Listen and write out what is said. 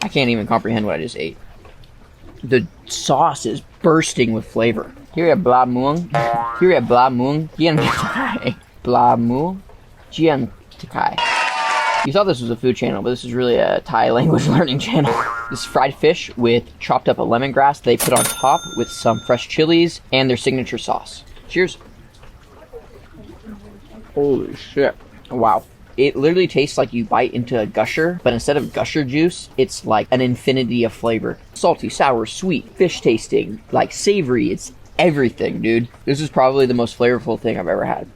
I can't even comprehend what I just ate. The sauce is bursting with flavor. Here at Bla Muang. Here at Bla Muang. Gian Takai. Bla Muang. Gian Takai. You thought this was a food channel, but this is really a Thai language learning channel. This is fried fish with chopped up lemongrass they put on top with some fresh chilies and their signature sauce. Cheers. Holy shit. Wow. It literally tastes like you bite into a gusher, but instead of gusher juice, it's like an infinity of flavor. Salty, sour, sweet, fish tasting, like savory. It's everything, dude. This is probably the most flavorful thing I've ever had.